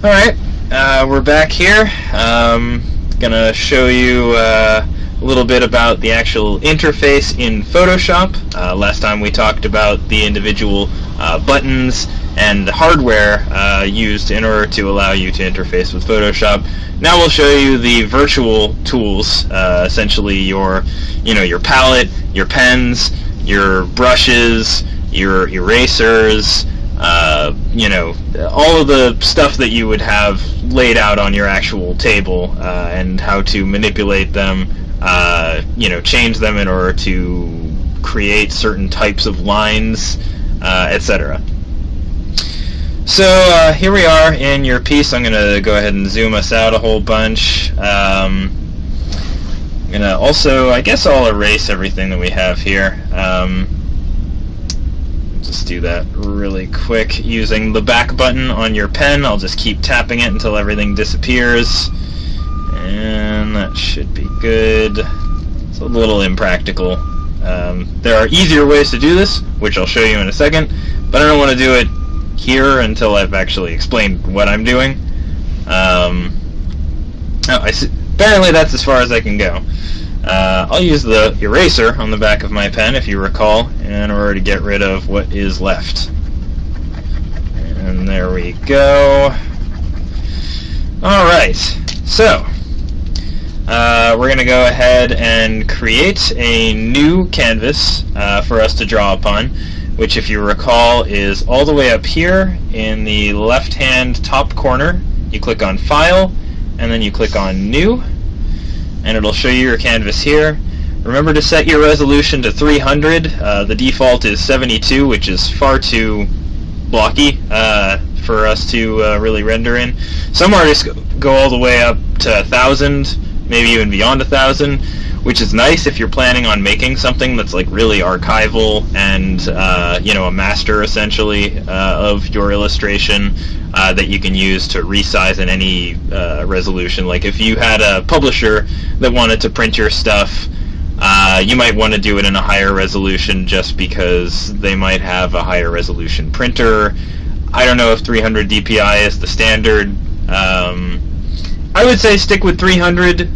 Alright, we're back here. Gonna show you a little bit about the actual interface in Photoshop. Last time we talked about the individual buttons and hardware used in order to allow you to interface with Photoshop. Now we'll show you the virtual tools, essentially your palette, your pens, your brushes, your erasers, all of the stuff that you would have laid out on your actual table, and how to manipulate them, change them in order to create certain types of lines, etc. So here we are in your piece. I'm going to go ahead and zoom us out a whole bunch. I'm going to also, I guess I'll erase everything that we have here. Just do that really quick using the back button on your pen. I'll just keep tapping it until everything disappears, and that should be good. It's a little impractical. There are easier ways to do this, which I'll show you in a second, but I don't want to do it here until I've actually explained what I'm doing. Apparently that's as far as I can go. I'll use the eraser on the back of my pen, if you recall, in order to get rid of what is left. And there we go. Alright, so we're going to go ahead and create a new canvas for us to draw upon, which, if you recall, is all the way up here in the left-hand top corner. You click on File, and then you click on New, and it'll show you your canvas here. Remember to set your resolution to 300. The default is 72, which is far too blocky for us to really render in. Some artists go all the way up to 1,000, maybe even beyond 1,000, which is nice if you're planning on making something that's like really archival and a master essentially of your illustration that you can use to resize in any resolution. Like if you had a publisher that wanted to print your stuff, you might want to do it in a higher resolution just because they might have a higher resolution printer. I don't know if 300 dpi is the standard. I would say stick with 300.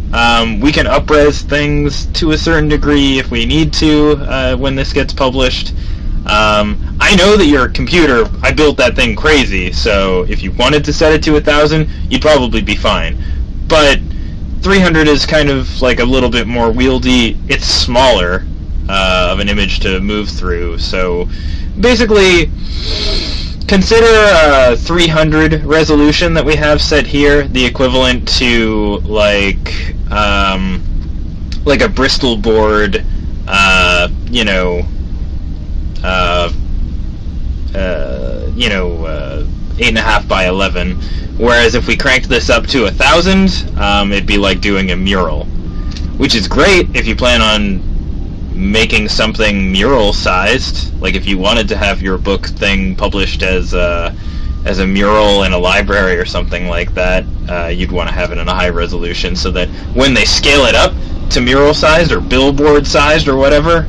We can up-res things to a certain degree if we need to when this gets published. I know that your computer, I built that thing crazy, so if you wanted to set it to 1,000, you'd probably be fine. But 300 is kind of like a little bit more wieldy. It's smaller of an image to move through, so basically consider a 300 resolution that we have set here the equivalent to like a Bristol board, 8.5 by 11. Whereas if we cranked this up to 1,000, it'd be like doing a mural, which is great if you plan on making something mural-sized. Like if you wanted to have your book thing published as a mural in a library or something like that, you'd want to have it in a high resolution so that when they scale it up to mural-sized or billboard-sized or whatever,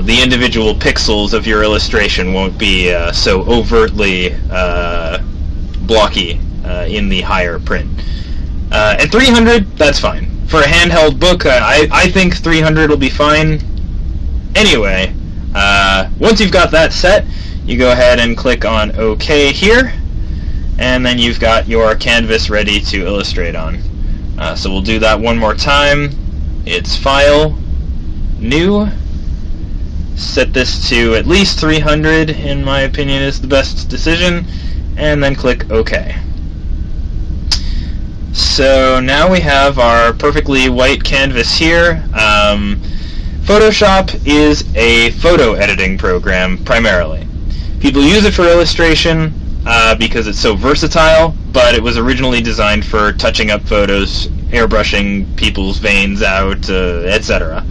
the individual pixels of your illustration won't be so overtly blocky in the higher print. At 300, that's fine. For a handheld book, I think 300 will be fine. Anyway, once you've got that set, you go ahead and click on OK here, and then you've got your canvas ready to illustrate on. So we'll do that one more time. It's File, New. Set this to at least 300, in my opinion, is the best decision, and then click OK. So now we have our perfectly white canvas here. Photoshop is a photo editing program primarily. People use it for illustration because it's so versatile, but it was originally designed for touching up photos, airbrushing people's veins out, etc.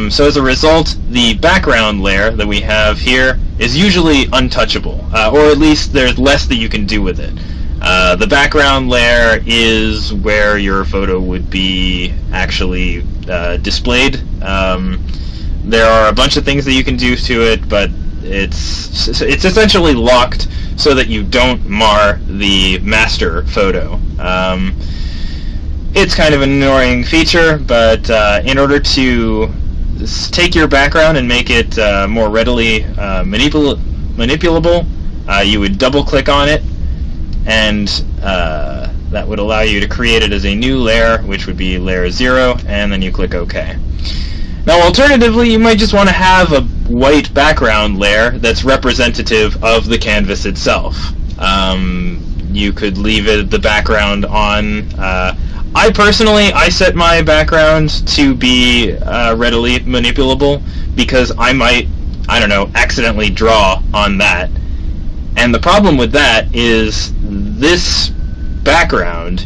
So as a result, the background layer that we have here is usually untouchable, or at least there's less that you can do with it. The background layer is where your photo would be actually displayed. There are a bunch of things that you can do to it, but it's essentially locked so that you don't mar the master photo. It's kind of an annoying feature, but in order to take your background and make it more readily manipulable, you would double click on it, and that would allow you to create it as a new layer, which would be layer 0, and then you click OK. Now, alternatively, you might just want to have a white background layer that's representative of the canvas itself. You could leave the background on. I set my background to be readily manipulable because I might, I don't know, accidentally draw on that. And the problem with that is this background,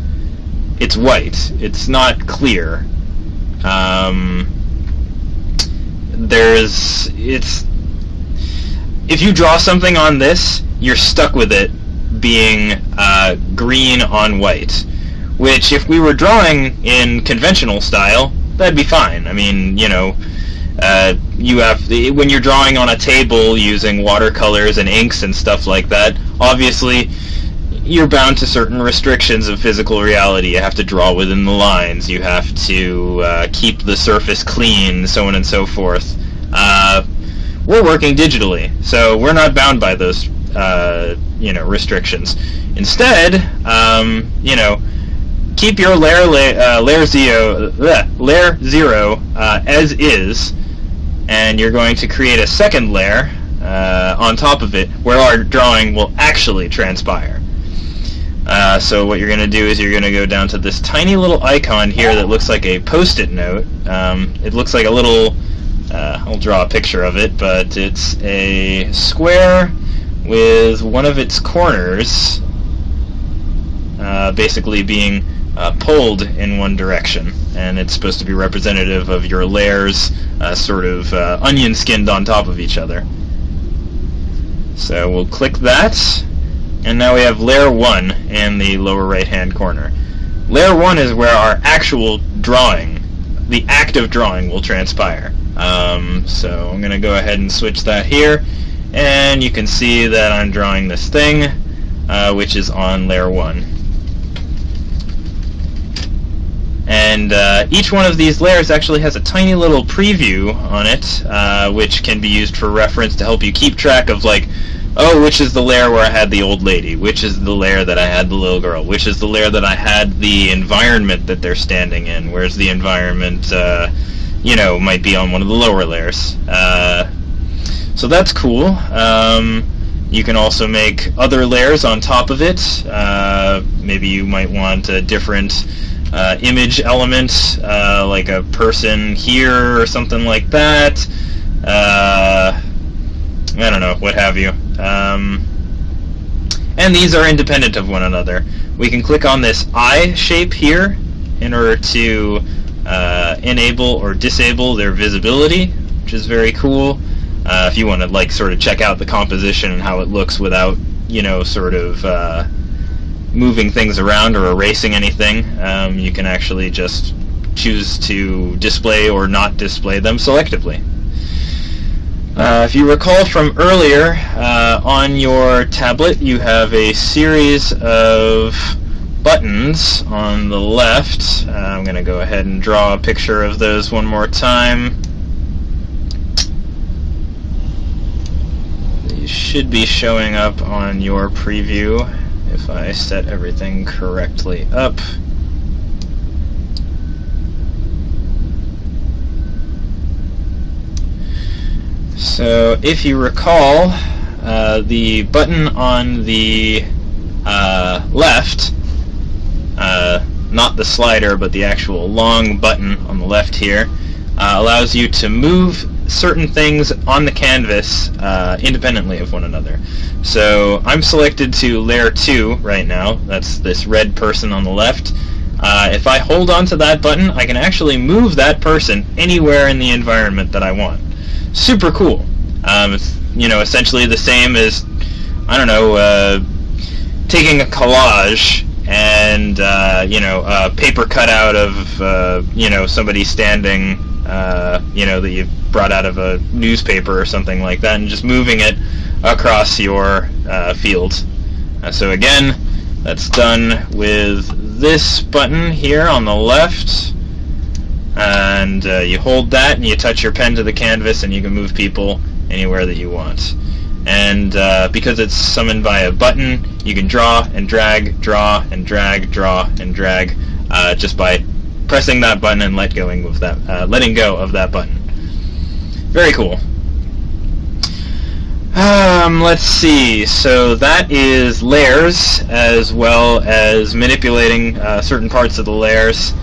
it's white. It's not clear. If you draw something on this, you're stuck with it being green on white. Which, if we were drawing in conventional style, that'd be fine. I mean, you know, when you're drawing on a table using watercolors and inks and stuff like that, obviously you're bound to certain restrictions of physical reality. You have to draw within the lines. You have to keep the surface clean, so on and so forth. We're working digitally, so we're not bound by those, restrictions. Instead, keep your layer 0 as is, and you're going to create a second layer on top of it where our drawing will actually transpire. So what you're going to do is you're going to go down to this tiny little icon here that looks like a post-it note. It looks like a little, I'll draw a picture of it, but it's a square with one of its corners basically being pulled in one direction, and it's supposed to be representative of your layers sort of onion skinned on top of each other. So we'll click that, and now we have layer 1 in the lower right hand corner. Layer 1 is where our actual drawing, the act of drawing, will transpire. So I'm going to go ahead and switch that here, and you can see that I'm drawing this thing, which is on layer 1. And each one of these layers actually has a tiny little preview on it, which can be used for reference to help you keep track of, like, oh, which is the layer where I had the old lady, which is the layer that I had the little girl, which is the layer that I had the environment that they're standing in, whereas the environment, might be on one of the lower layers. So that's cool. You can also make other layers on top of it. Maybe you might want a different image element, like a person here or something like that. I don't know, what have you. And these are independent of one another. We can click on this eye shape here in order to enable or disable their visibility, which is very cool. If you want to, like, sort of check out the composition and how it looks without, sort of moving things around or erasing anything, you can actually just choose to display or not display them selectively. If you recall from earlier, on your tablet you have a series of buttons on the left. I'm going to go ahead and draw a picture of those one more time. These should be showing up on your preview if I set everything correctly up. So if you recall, the button on the left, not the slider but the actual long button on the left here, allows you to move certain things on the canvas independently of one another. So I'm selected to layer 2 right now. That's this red person on the left. If I hold on to that button, I can actually move that person anywhere in the environment that I want. Super cool. It's, essentially the same as, I don't know, taking a collage and, a paper cutout of, somebody standing, that you brought out of a newspaper or something like that, and just moving it across your field. So again, that's done with this button here on the left, and you hold that and you touch your pen to the canvas and you can move people anywhere that you want. And because it's summoned by a button, you can draw and drag, draw and drag, draw and drag just by pressing that button and letting go of that button. Very cool. Let's see. So that is layers, as well as manipulating certain parts of the layers.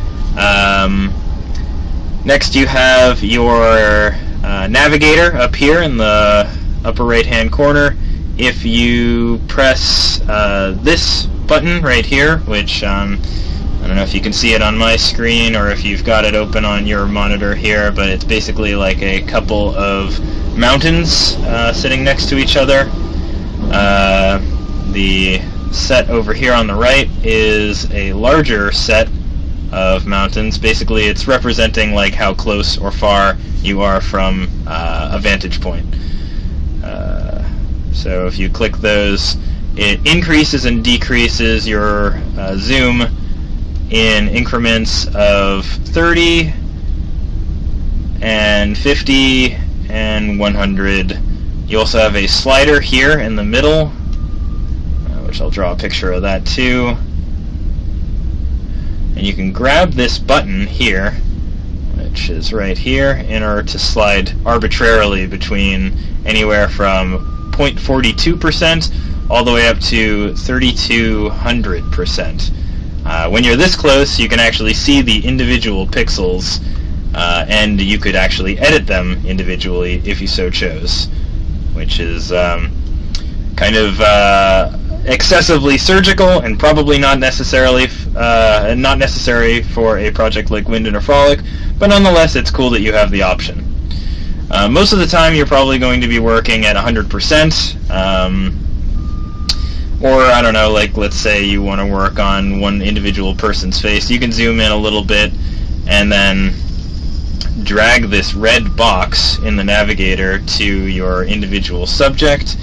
Next, you have your navigator up here in the upper right-hand corner. If you press this button right here, which I don't know if you can see it on my screen or if you've got it open on your monitor here, but it's basically like a couple of mountains sitting next to each other. The set over here on the right is a larger set of mountains. Basically, it's representing like how close or far you are from a vantage point. So if you click those, it increases and decreases your zoom in increments of 30 and 50 and 100. You also have a slider here in the middle, which I'll draw a picture of that too. And you can grab this button here, which is right here, in order to slide arbitrarily between anywhere from 0.42% all the way up to 3200%. When you're this close, you can actually see the individual pixels, and you could actually edit them individually if you so chose, which is kind of excessively surgical and probably not necessarily not necessary for a project like Wind and Frolic, but nonetheless, it's cool that you have the option. Most of the time, you're probably going to be working at 100%. Or, I don't know, like, let's say you want to work on one individual person's face. You can zoom in a little bit and then drag this red box in the navigator to your individual subject,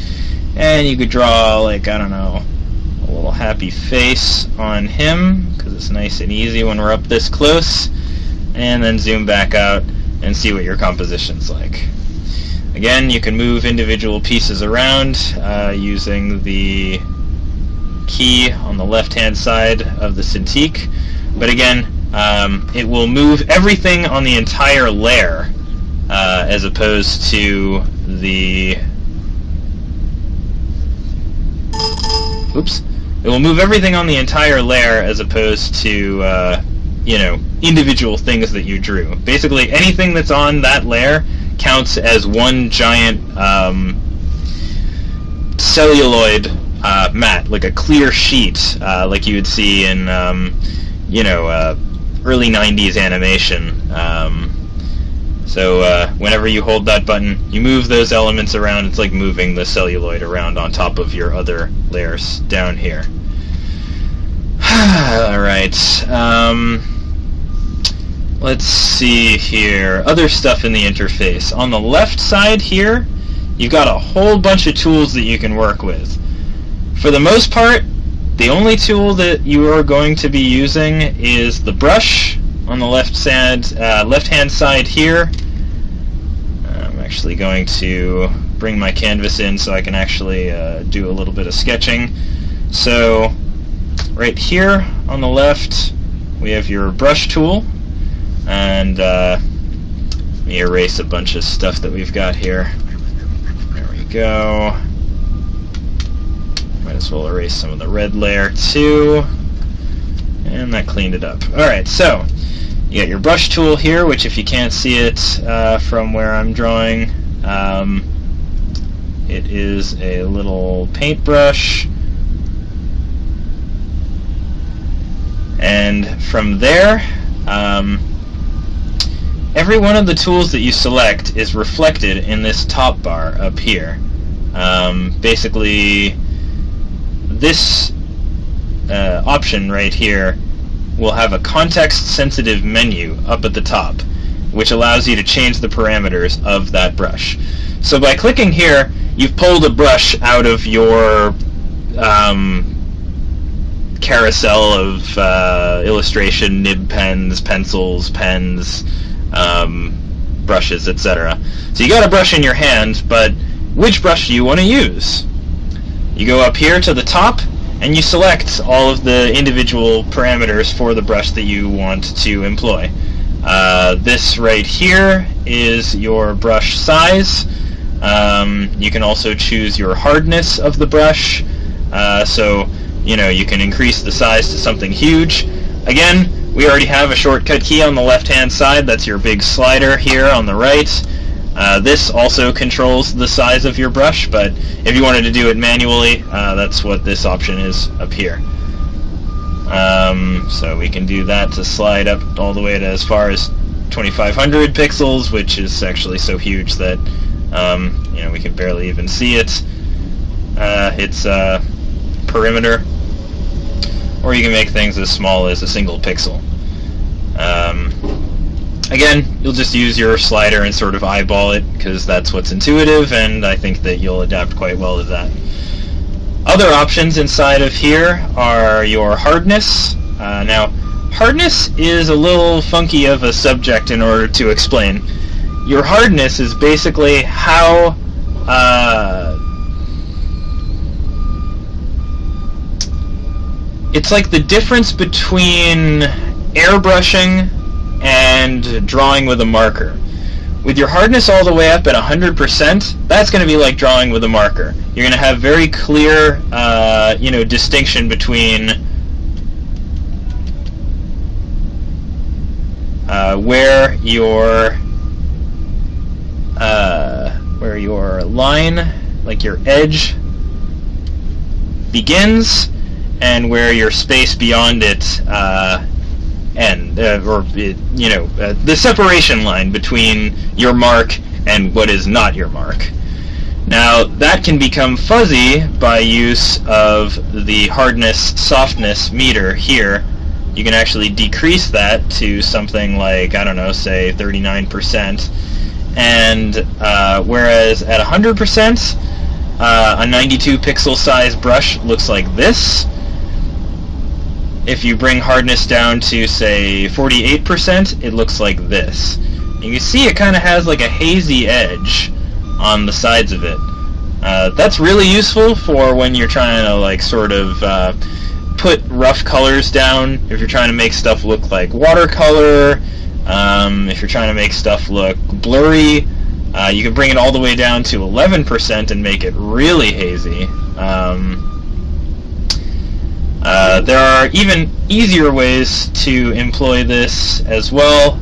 and you could draw, like, I don't know, a little happy face on him, because it's nice and easy when we're up this close, and then zoom back out and see what your composition's like. Again, you can move individual pieces around using the key on the left-hand side of the Cintiq, but again, it will move everything on the entire layer as opposed to the... Oops. It will move everything on the entire layer as opposed to, you know, individual things that you drew. Basically, anything that's on that layer counts as one giant celluloid mat, like a clear sheet, like you would see in, you know, early 90s animation. So whenever you hold that button, you move those elements around. It's like moving the celluloid around on top of your other layers down here. Alright, let's see here. Other stuff in the interface. On the left side here, you've got a whole bunch of tools that you can work with. For the most part, the only tool that you are going to be using is the brush on the left-hand side here. I'm actually going to bring my canvas in so I can actually do a little bit of sketching. So right here on the left, we have your brush tool, and let me erase a bunch of stuff that we've got here. There we go. Might as well erase some of the red layer too, and that cleaned it up. Alright, so you got your brush tool here, which if you can't see it from where I'm drawing, it is a little paintbrush. And from there, every one of the tools that you select is reflected in this top bar up here. Basically, this option right here will have a context-sensitive menu up at the top, which allows you to change the parameters of that brush. So by clicking here, you've pulled a brush out of your carousel of illustration, nib pens, pencils, pens, brushes, etc. So you got a brush in your hand, but which brush do you want to use? You go up here to the top, and you select all of the individual parameters for the brush that you want to employ. This right here is your brush size. You can also choose your hardness of the brush, so you can increase the size to something huge. Again, we already have a shortcut key on the left-hand side. That's your big slider here on the right. This also controls the size of your brush, but if you wanted to do it manually, that's what this option is up here. So we can do that to slide up all the way to as far as 2500 pixels, which is actually so huge that we can barely even see it. It's perimeter, or you can make things as small as a single pixel. Again, you'll just use your slider and sort of eyeball it, because that's what's intuitive, and I think that you'll adapt quite well to that. Other options inside of here are your hardness. Now, hardness is a little funky of a subject in order to explain. Your hardness is basically how it's like the difference between airbrushing and drawing with a marker. With your hardness all the way up at 100%, that's going to be like drawing with a marker. You're going to have very clear, distinction between where your line, like your edge, begins, and where your space beyond it end, the separation line between your mark and what is not your mark. Now, that can become fuzzy by use of the hardness softness meter here. You can actually decrease that to something like, I don't know, say 39%, and whereas at 100%, a 92 pixel size brush looks like this. If you bring hardness down to, say, 48%, it looks like this. You can see it kind of has like a hazy edge on the sides of it. That's really useful for when you're trying to sort of put rough colors down. If you're trying to make stuff look like watercolor, if you're trying to make stuff look blurry, you can bring it all the way down to 11% and make it really hazy. There are even easier ways to employ this as well.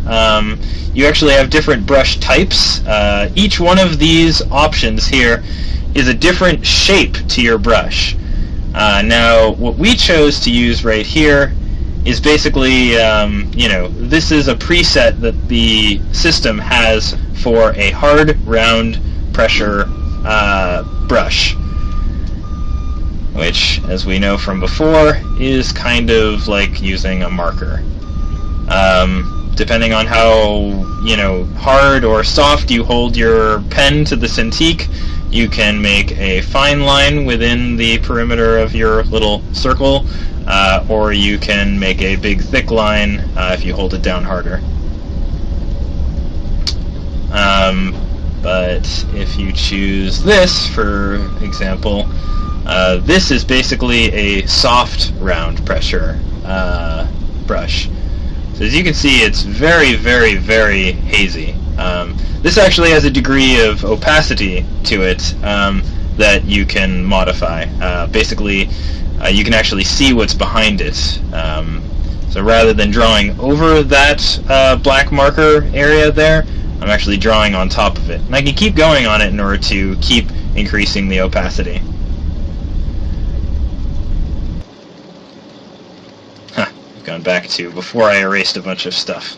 You actually have different brush types. Each one of these options here is a different shape to your brush. Now, what we chose to use right here is basically, this is a preset that the system has for a hard, round pressure brush, which, as we know from before, is kind of like using a marker. Depending on how hard or soft you hold your pen to the Cintiq, you can make a fine line within the perimeter of your little circle, or you can make a big thick line if you hold it down harder. But if you choose this, for example, this is basically a soft round pressure brush. So as you can see, it's very, very, very hazy. This actually has a degree of opacity to it that you can modify. Basically, you can actually see what's behind it. So rather than drawing over that black marker area there, I'm actually drawing on top of it. And I can keep going on it in order to keep increasing the opacity. Gone back to before I erased a bunch of stuff.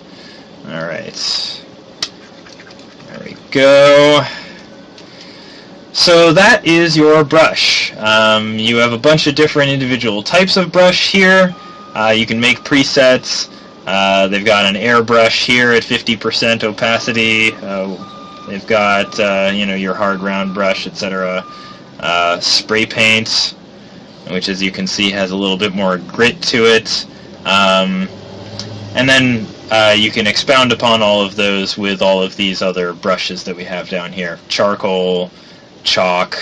Alright. There we go. So that is your brush. You have a bunch of different individual types of brush here. You can make presets. They've got an airbrush here at 50% opacity. They've got you know, your hard round brush, etc. Spray paint, which as you can see has a little bit more grit to it. And then you can expound upon all of those with all of these other brushes that we have down here. Charcoal, chalk,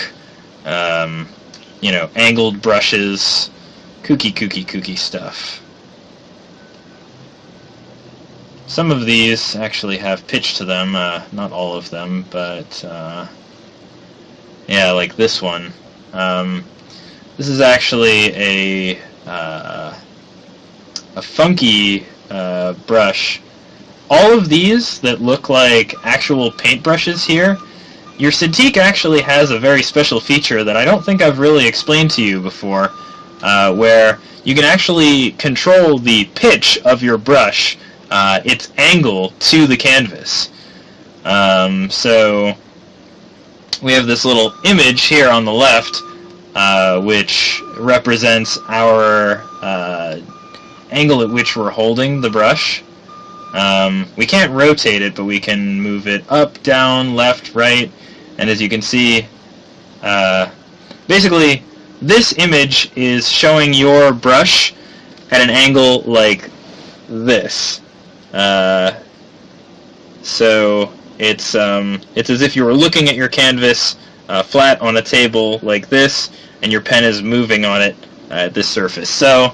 you know, angled brushes, kooky stuff. Some of these actually have pitch to them, not all of them, but yeah, like this one. This is actually a funky brush. All of these that look like actual paintbrushes here, your Cintiq actually has a very special feature that I don't think I've really explained to you before, where you can actually control the pitch of your brush, its angle to the canvas. So we have this little image here on the left, which represents our angle at which we're holding the brush. We can't rotate it, but we can move it up, down, left, right, and as you can see, basically this image is showing your brush at an angle like this. So it's as if you were looking at your canvas flat on a table like this, and your pen is moving on it at this surface. So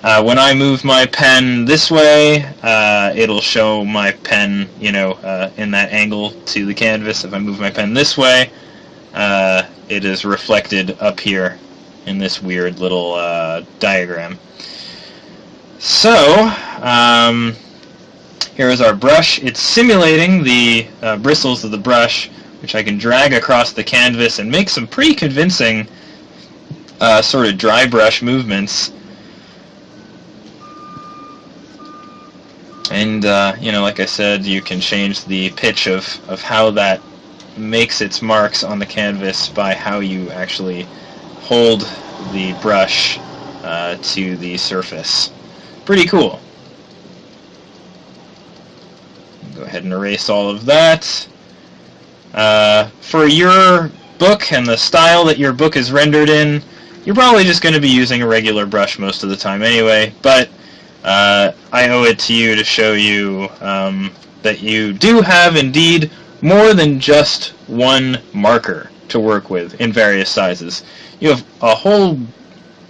when I move my pen this way, it'll show my pen, you know, in that angle to the canvas. If I move my pen this way, it is reflected up here in this weird little diagram. So here is our brush. It's simulating the bristles of the brush, which I can drag across the canvas and make some pretty convincing sort of dry brush movements. And you know, like I said, you can change the pitch of how that makes its marks on the canvas by how you actually hold the brush to the surface. Pretty cool. Go ahead and erase all of that. For your book and the style that your book is rendered in, you're probably just going to be using a regular brush most of the time anyway, but I owe it to you to show you that you do have indeed more than just one marker to work with in various sizes. You have a whole,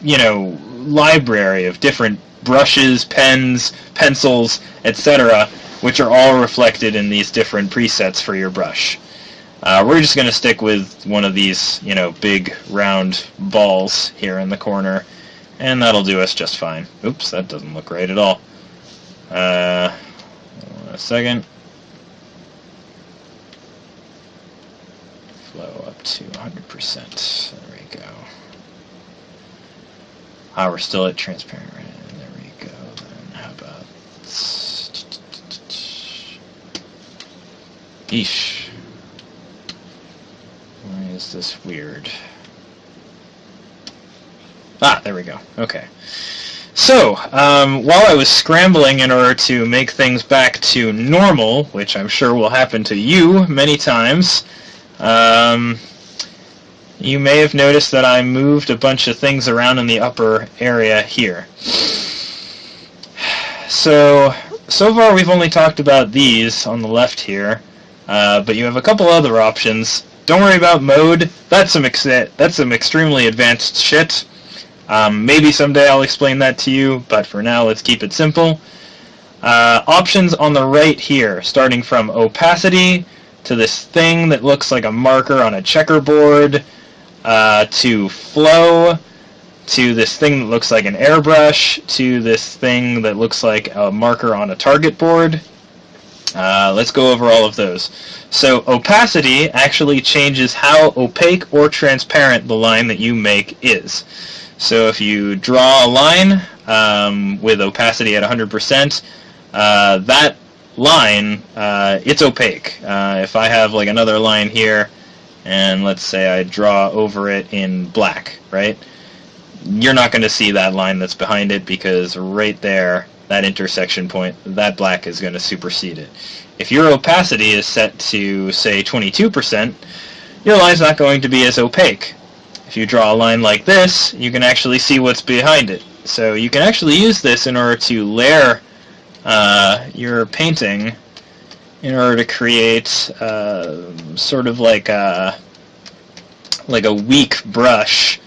you know, library of different brushes, pens, pencils, etc., which are all reflected in these different presets for your brush. We're just going to stick with one of these, you know, big round balls here in the corner, and that'll do us just fine. Oops, that doesn't look right at all. A second. Flow up to 100%. There we go. Ah, we're still at transparent. Right? There we go. Then how about... Eesh. Why is this weird? Ah, there we go. Okay. So, while I was scrambling in order to make things back to normal, which I'm sure will happen to you many times, you may have noticed that I moved a bunch of things around in the upper area here. So far we've only talked about these on the left here, but you have a couple other options. Don't worry about mode. That's some extremely advanced shit. Maybe someday I'll explain that to you, but for now let's keep it simple. Options on the right here, starting from opacity to this thing that looks like a marker on a checkerboard, to flow, to this thing that looks like an airbrush, to this thing that looks like a marker on a target board. Let's go over all of those. So opacity actually changes how opaque or transparent the line that you make is. So if you draw a line with opacity at 100%, that line, it's opaque. If I have like another line here, and let's say I draw over it in black, right? you're not going to see that line that's behind it, because right there, that intersection point, that black is going to supersede it. If your opacity is set to, say, 22%, your line's not going to be as opaque. If you draw a line like this, you can actually see what's behind it. So you can actually use this in order to layer your painting in order to create sort of like a weak brush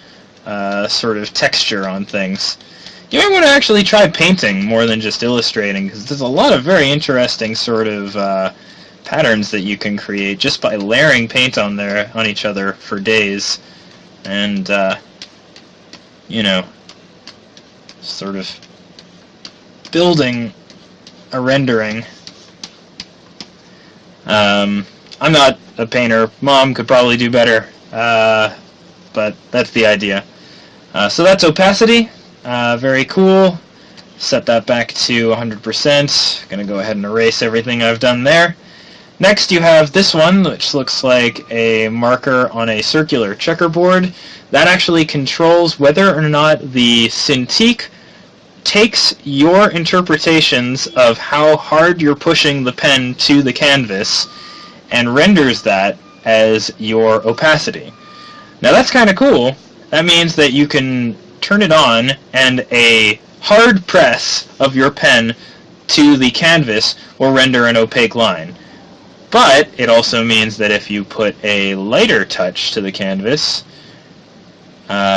sort of texture on things. You might want to actually try painting more than just illustrating, because there's a lot of very interesting sort of patterns that you can create just by layering paint on each other for days, and you know, sort of building a rendering. I'm not a painter. Mom could probably do better, but that's the idea. So that's opacity. Very cool. Set that back to 100%. Gonna go ahead and erase everything I've done there. Next you have this one, which looks like a marker on a circular checkerboard. That actually controls whether or not the Cintiq takes your interpretations of how hard you're pushing the pen to the canvas and renders that as your opacity. Now that's kind of cool. That means that you can turn it on, and a hard press of your pen to the canvas will render an opaque line. But it also means that if you put a lighter touch to the canvas,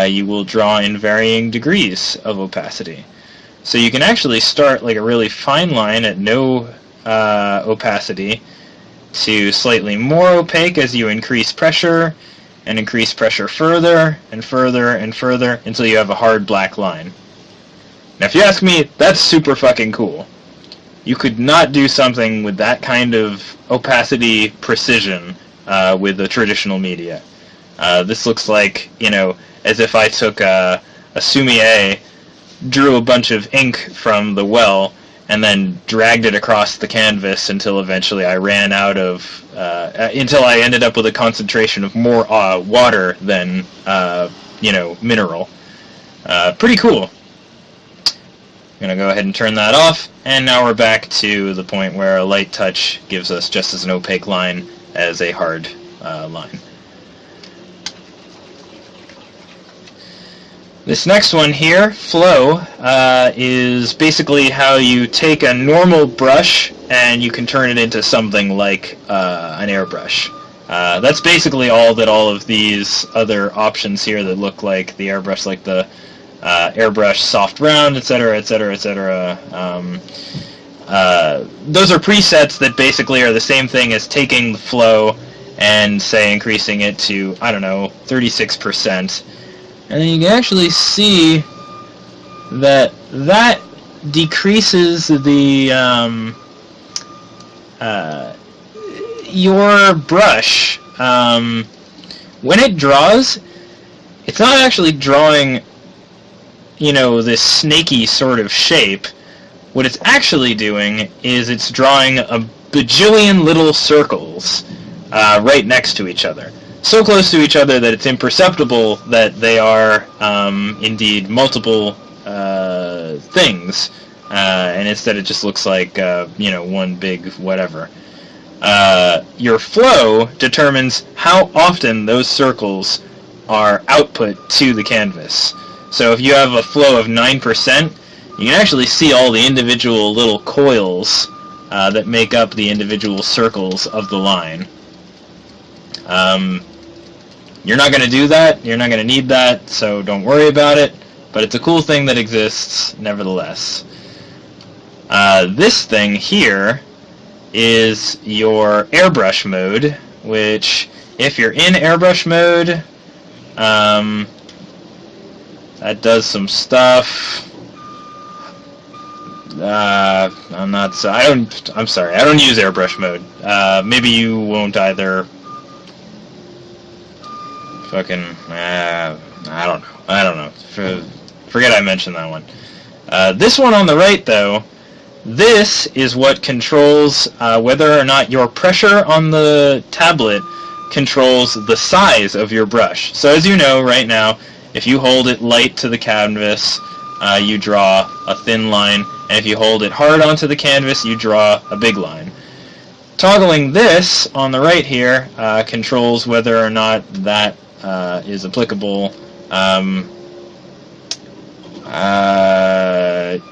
you will draw in varying degrees of opacity. So you can actually start like a really fine line at no opacity to slightly more opaque as you increase pressure, and increase pressure further and further and further until you have a hard black line. Now if you ask me, that's super fucking cool. You could not do something with that kind of opacity precision with the traditional media. This looks like, you know, as if I took a Sumier, drew a bunch of ink from the well, and then dragged it across the canvas until eventually I ran out of, until I ended up with a concentration of more water than, you know, mineral. Pretty cool. I'm going to go ahead and turn that off, and now we're back to the point where a light touch gives us just as an opaque line as a hard line. This next one here, flow, is basically how you take a normal brush and you can turn it into something like an airbrush. That's basically all that all of these other options here that look like the airbrush, like the airbrush soft round, etc., etc., etc. Those are presets that basically are the same thing as taking the flow and, say, increasing it to, I don't know, 36%. And then you can actually see that that decreases the your brush. When it draws, it's not actually drawing, you know, this snaky sort of shape. What it's actually doing is it's drawing a bajillion little circles right next to each other. So close to each other that it's imperceptible that they are indeed multiple things, and instead it just looks like you know, one big whatever. Your flow determines how often those circles are output to the canvas. So if you have a flow of 9%, you can actually see all the individual little coils that make up the individual circles of the line. You're not going to do that, you're not going to need that, so don't worry about it, but it's a cool thing that exists nevertheless. This thing here is your airbrush mode, which, if you're in airbrush mode, that does some stuff. I'm sorry, I don't use airbrush mode. Maybe you won't either. Fucking, I don't know. Forget I mentioned that one. This one on the right, though, this is what controls whether or not your pressure on the tablet controls the size of your brush. So as you know, right now, If you hold it light to the canvas, you draw a thin line, and if you hold it hard onto the canvas, you draw a big line. Toggling this on the right here controls whether or not that is applicable.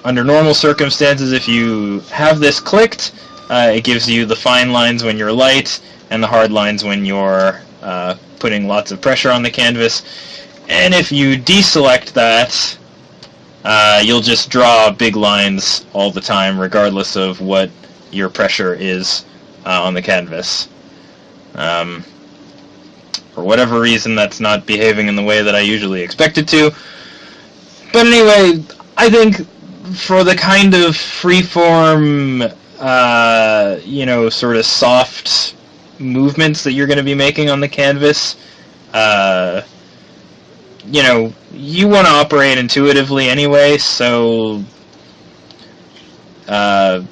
Under normal circumstances, if you have this clicked, it gives you the fine lines when you're light and the hard lines when you're putting lots of pressure on the canvas. And if you deselect that, you'll just draw big lines all the time, regardless of what your pressure is on the canvas. For whatever reason, that's not behaving in the way that I usually expect it to. But anyway, I think for the kind of freeform, sort of soft movements that you're going to be making on the canvas, you want to operate intuitively anyway, so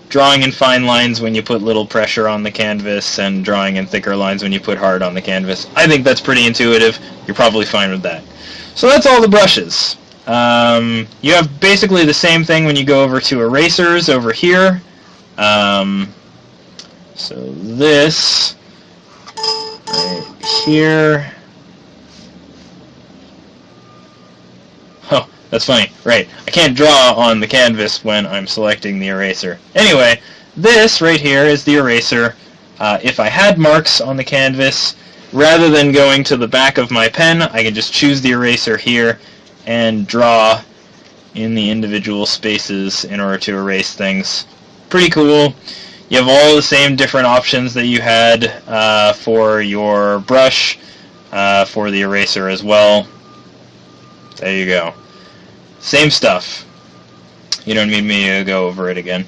drawing in fine lines when you put little pressure on the canvas and drawing in thicker lines when you put hard on the canvas, I think that's pretty intuitive. You're probably fine with that. So that's all the brushes. You have basically the same thing when you go over to erasers over here. So this right here. Oh, that's funny. Right. I can't draw on the canvas when I'm selecting the eraser. Anyway, this right here is the eraser. If I had marks on the canvas, rather than going to the back of my pen, I can just choose the eraser here and draw in the individual spaces in order to erase things. Pretty cool. You have all the same different options that you had for your brush, for the eraser as well. There you go. Same stuff. You don't need me to go over it again.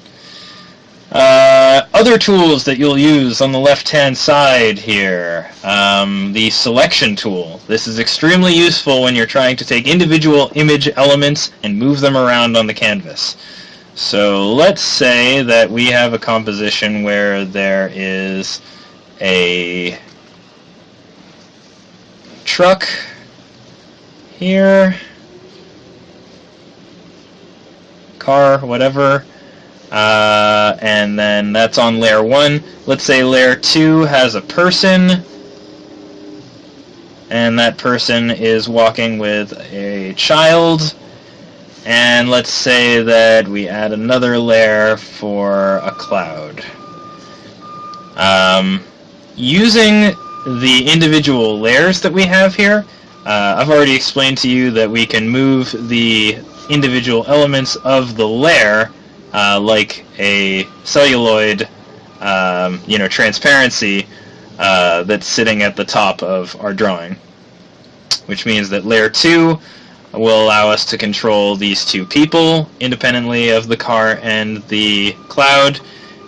Other tools that you'll use on the left-hand side here. The selection tool. This is extremely useful when you're trying to take individual image elements and move them around on the canvas. So let's say that we have a composition where there is a truck here, car, whatever, and then that's on layer 1. Let's say layer 2 has a person, and that person is walking with a child, and let's say that we add another layer for a cloud. Using the individual layers that we have here, I've already explained to you that we can move the individual elements of the layer like a celluloid, transparency that's sitting at the top of our drawing, which means that layer 2 will allow us to control these two people independently of the car and the cloud,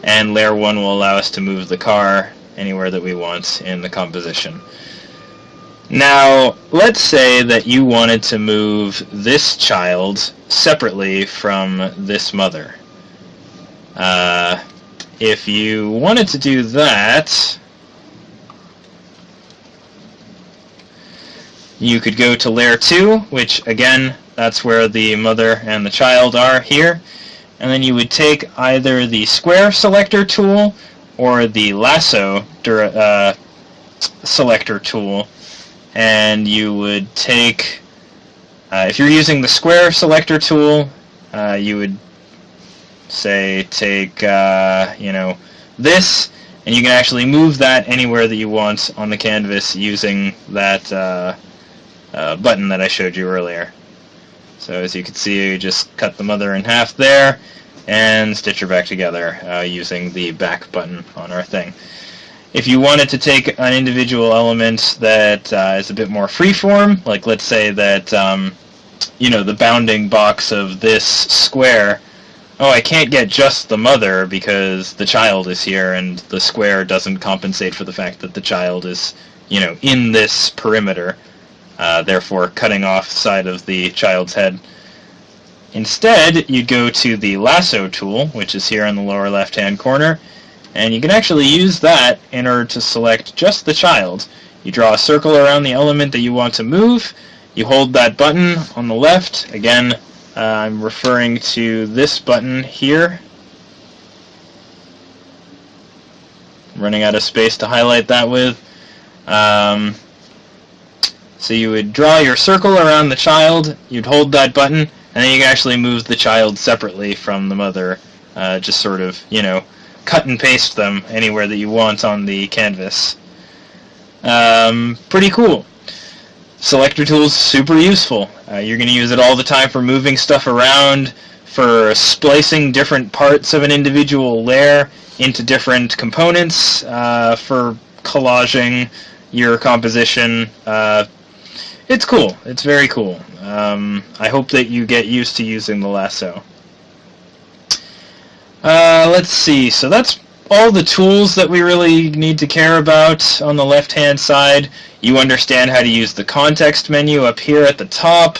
and layer 1 will allow us to move the car anywhere that we want in the composition. Now, let's say that you wanted to move this child separately from this mother. If you wanted to do that, you could go to layer 2, which again, that's where the mother and the child are here, and then you would take either the square selector tool or the lasso selector tool, and you would take, if you're using the square selector tool, you would say take this, and you can actually move that anywhere that you want on the canvas using that button that I showed you earlier. So as you can see, you just cut the mother in half there and stitch her back together using the back button on our thing. If you wanted to take an individual element that is a bit more freeform, like let's say that the bounding box of this square, oh, I can't get just the mother because the child is here and the square doesn't compensate for the fact that the child is, in this perimeter, therefore cutting off the side of the child's head. Instead, you'd go to the lasso tool, which is here in the lower left-hand corner, and you can actually use that in order to select just the child. You draw a circle around the element that you want to move, You hold that button on the left. Again, I'm referring to this button here. I'm running out of space to highlight that with. So you would draw your circle around the child, you'd hold that button, and then you can actually move the child separately from the mother. Just sort of, cut and paste them anywhere that you want on the canvas. Pretty cool. Selector tool's super useful. You're going to use it all the time for moving stuff around, for splicing different parts of an individual layer into different components, for collaging your composition. It's cool. It's very cool. I hope that you get used to using the lasso. Let's see. So that's all the tools that we really need to care about on the left-hand side. You understand how to use the context menu up here at the top.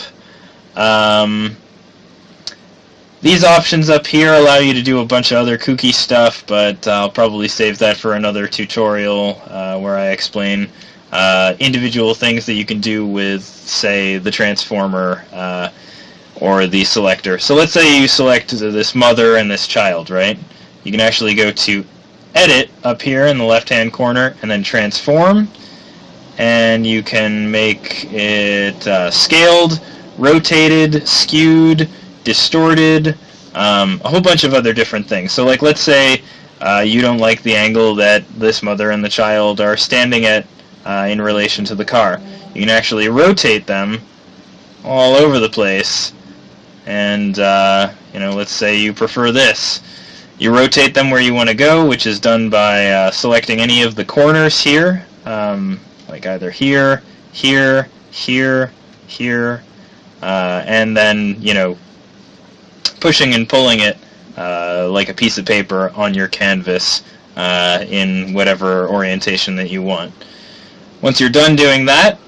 These options up here allow you to do a bunch of other kooky stuff, but I'll probably save that for another tutorial where I explain individual things that you can do with, say, the transformer or the selector. So let's say you select this mother and this child, right? You can actually go to Edit up here in the left-hand corner and then Transform, and you can make it scaled, rotated, skewed, distorted, a whole bunch of other different things. So like, let's say you don't like the angle that this mother and the child are standing at in relation to the car. You can actually rotate them all over the place, and let's say you prefer this. You rotate them where you want to go, which is done by selecting any of the corners here, like either here, here, here, here, and then, pushing and pulling it like a piece of paper on your canvas in whatever orientation that you want. Once you're done doing that,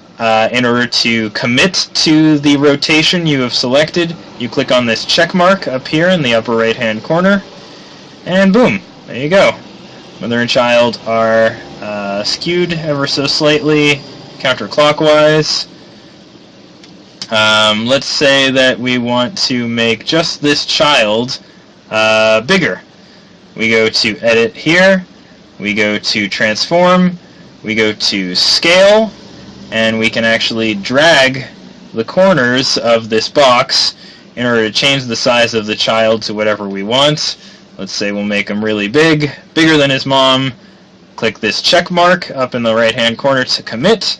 in order to commit to the rotation you have selected, you click on this check mark up here in the upper right-hand corner, and boom, there you go. Mother and child are skewed ever so slightly counterclockwise. Let's say that we want to make just this child bigger. We go to Edit here, we go to Transform, we go to Scale, and we can actually drag the corners of this box in order to change the size of the child to whatever we want. Let's say we'll make him really big, bigger than his mom. Click this check mark up in the right-hand corner to commit,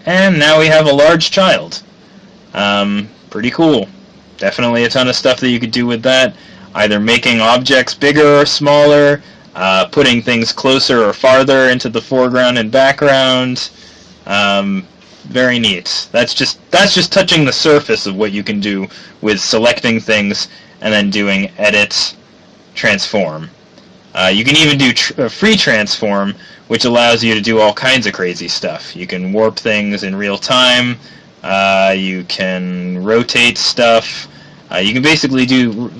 and now we have a large child. Pretty cool. Definitely a ton of stuff that you could do with that, either making objects bigger or smaller, putting things closer or farther into the foreground and background. Very neat. That's just touching the surface of what you can do with selecting things and then doing Edit, Transform. You can even do free transform, which allows you to do all kinds of crazy stuff. You can warp things in real time. You can rotate stuff. You can basically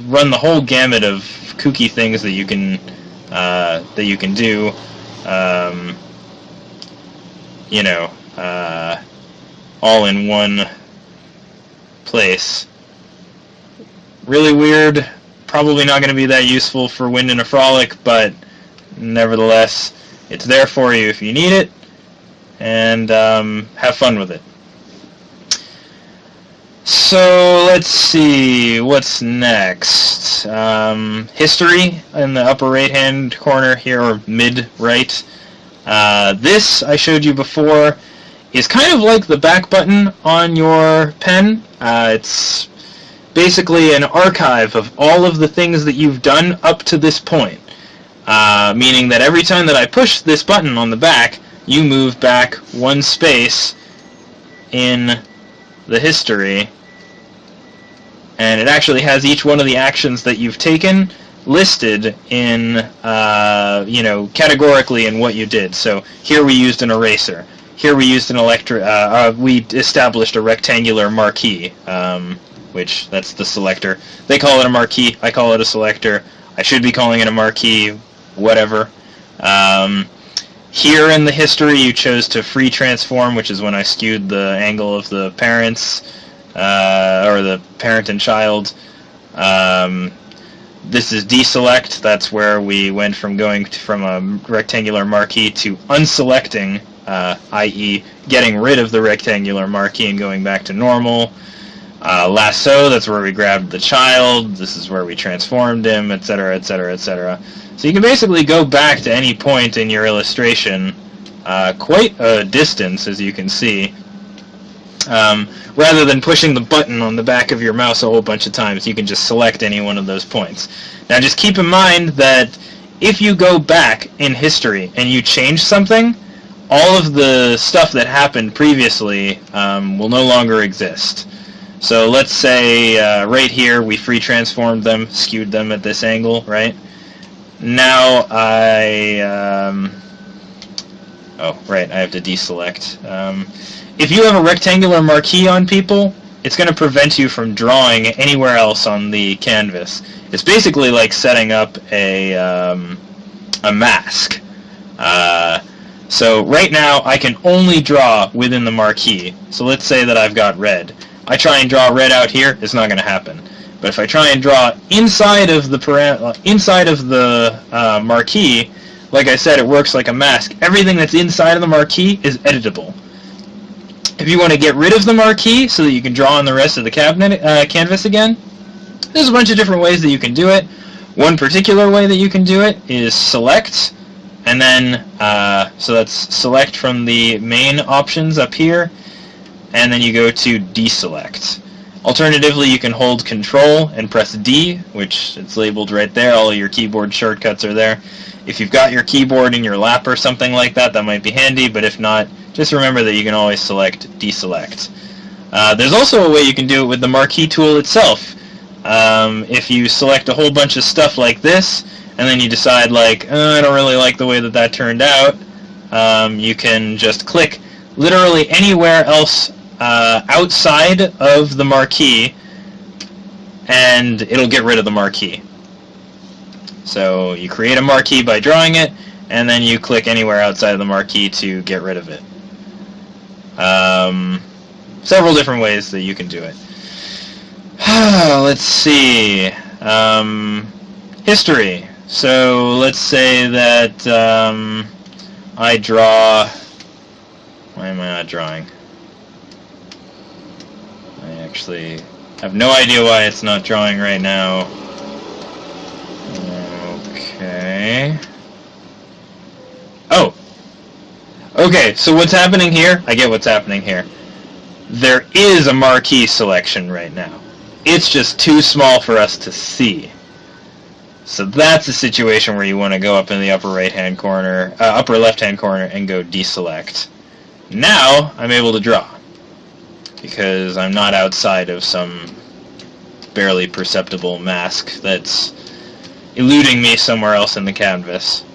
run the whole gamut of kooky things that you can do. All in one place. Really weird. Probably not going to be that useful for Wind in a Frolic, but nevertheless, it's there for you if you need it, and have fun with it. So let's see, what's next? History in the upper right-hand corner here, or mid-right. This, I showed you before, is kind of like the back button on your pen. It's basically an archive of all of the things that you've done up to this point. Meaning that every time that I push this button on the back, you move back one space in the history, and it actually has each one of the actions that you've taken listed in, categorically in what you did. So here we used an eraser. Here we used an we established a rectangular marquee, which that's the selector. They call it a marquee. I call it a selector. I should be calling it a marquee. Whatever. Here in the history, you chose to free transform, which is when I skewed the angle of the parents, or the parent and child. This is deselect. That's where we went from going from a rectangular marquee to unselecting, i.e. getting rid of the rectangular marquee and going back to normal. Lasso, that's where we grabbed the child. This is where we transformed him, etc., etc., etc. So you can basically go back to any point in your illustration, quite a distance, as you can see. Rather than pushing the button on the back of your mouse a whole bunch of times, you can just select any one of those points. Now just keep in mind that if you go back in history and you change something, all of the stuff that happened previously will no longer exist. So let's say right here we free transformed them, skewed them at this angle, right? Now I have to deselect. If you have a rectangular marquee on people, it's going to prevent you from drawing anywhere else on the canvas. It's basically like setting up a mask. So right now I can only draw within the marquee. So let's say that I've got red. I try and draw red out here, it's not going to happen. But if I try and draw inside of the marquee, like I said, it works like a mask. Everything that's inside of the marquee is editable. If you want to get rid of the marquee so that you can draw on the rest of the canvas again, there's a bunch of different ways that you can do it. One particular way that you can do it is select, and then, so that's select from the main options up here, and then you go to deselect. Alternatively, you can hold Control and press D, which it's labeled right there. All of your keyboard shortcuts are there. If you've got your keyboard in your lap or something like that, that might be handy, but if not, just remember that you can always select deselect. There's also a way you can do it with the marquee tool itself. If you select a whole bunch of stuff like this, and then you decide, like, I don't really like the way that that turned out, you can just click literally anywhere else outside of the marquee, and it'll get rid of the marquee. So you create a marquee by drawing it, and then you click anywhere outside of the marquee to get rid of it. Several different ways that you can do it. Let's see. History. So let's say that I draw... Why am I not drawing? I actually have no idea why it's not drawing right now. Okay. Oh! Okay, so what's happening here? I get what's happening here. There is a marquee selection right now. It's just too small for us to see. So that's a situation where you want to go up in the upper right-hand corner, upper left-hand corner, and go deselect. Now I'm able to draw, because I'm not outside of some barely perceptible mask that's eluding me somewhere else in the canvas.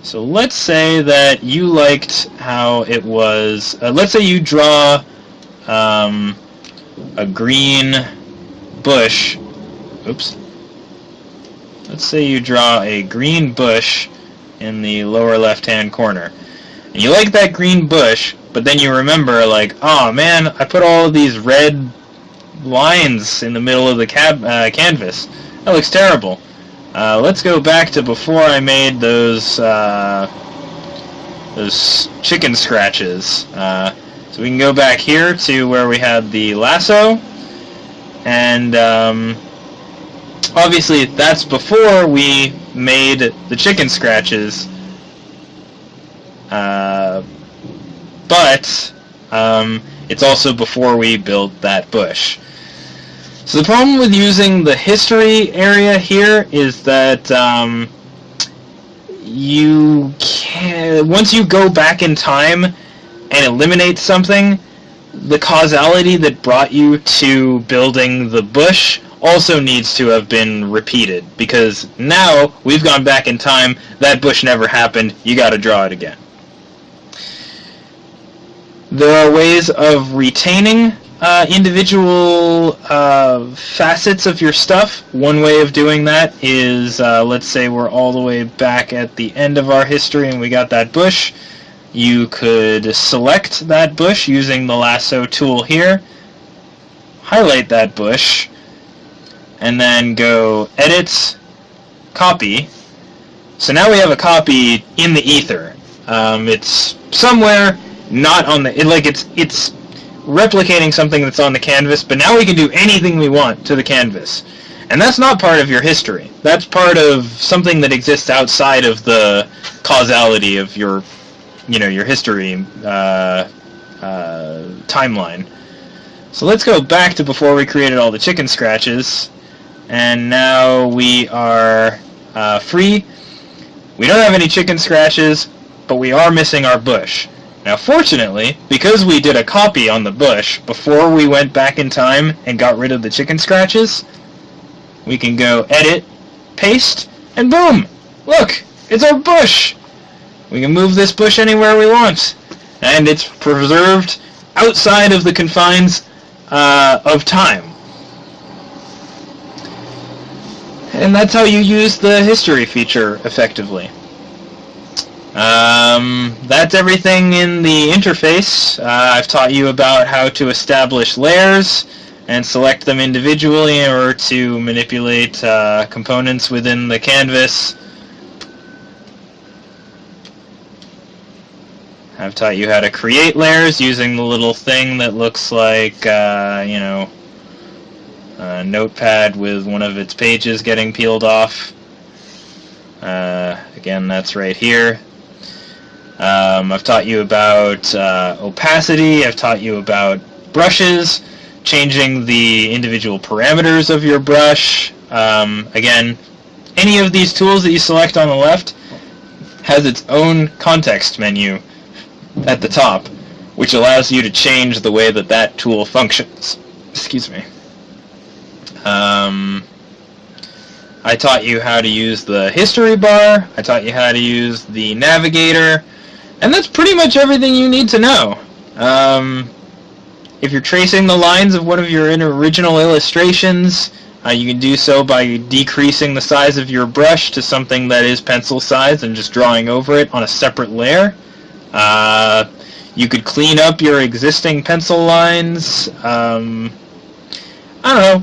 So let's say that you liked how it was. Let's say you draw a green bush. Oops. Let's say you draw a green bush in the lower left-hand corner. And you like that green bush, but then you remember, like, oh man, I put all of these red lines in the middle of the canvas. That looks terrible. Let's go back to before I made those chicken scratches. So we can go back here to where we had the lasso, and obviously that's before we made the chicken scratches, but it's also before we built that bush. So the problem with using the history area here is that you can, once you go back in time and eliminate something, the causality that brought you to building the bush also needs to have been repeated, because now we've gone back in time, that bush never happened, you gotta draw it again. There are ways of retaining individual facets of your stuff. One way of doing that is, let's say we're all the way back at the end of our history and we got that bush. You could select that bush using the lasso tool here, highlight that bush, and then go Edit, Copy. So now we have a copy in the ether. It's somewhere not on the... It's replicating something that's on the canvas, but now we can do anything we want to the canvas. And that's not part of your history. That's part of something that exists outside of the causality of your history timeline. So let's go back to before we created all the chicken scratches, and now we are free. We don't have any chicken scratches, but we are missing our bush. Now fortunately, because we did a copy on the bush before we went back in time and got rid of the chicken scratches, we can go Edit, Paste, and boom! Look! It's our bush! We can move this bush anywhere we want. And it's preserved outside of the confines of time. And that's how you use the history feature effectively. That's everything in the interface. I've taught you about how to establish layers and select them individually in order to manipulate components within the canvas. I've taught you how to create layers using the little thing that looks like, a notepad with one of its pages getting peeled off. Again, that's right here. I've taught you about opacity. I've taught you about brushes, changing the individual parameters of your brush. Again, any of these tools that you select on the left has its own context menu at the top, which allows you to change the way that that tool functions. Excuse me. I taught you how to use the history bar. I taught you how to use the navigator. And that's pretty much everything you need to know. If you're tracing the lines of one of your original illustrations, you can do so by decreasing the size of your brush to something that is pencil size and just drawing over it on a separate layer. You could clean up your existing pencil lines. I don't know.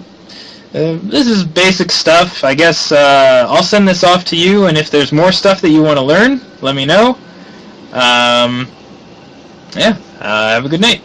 This is basic stuff. I guess I'll send this off to you, and if there's more stuff that you want to learn, let me know. Have a good night.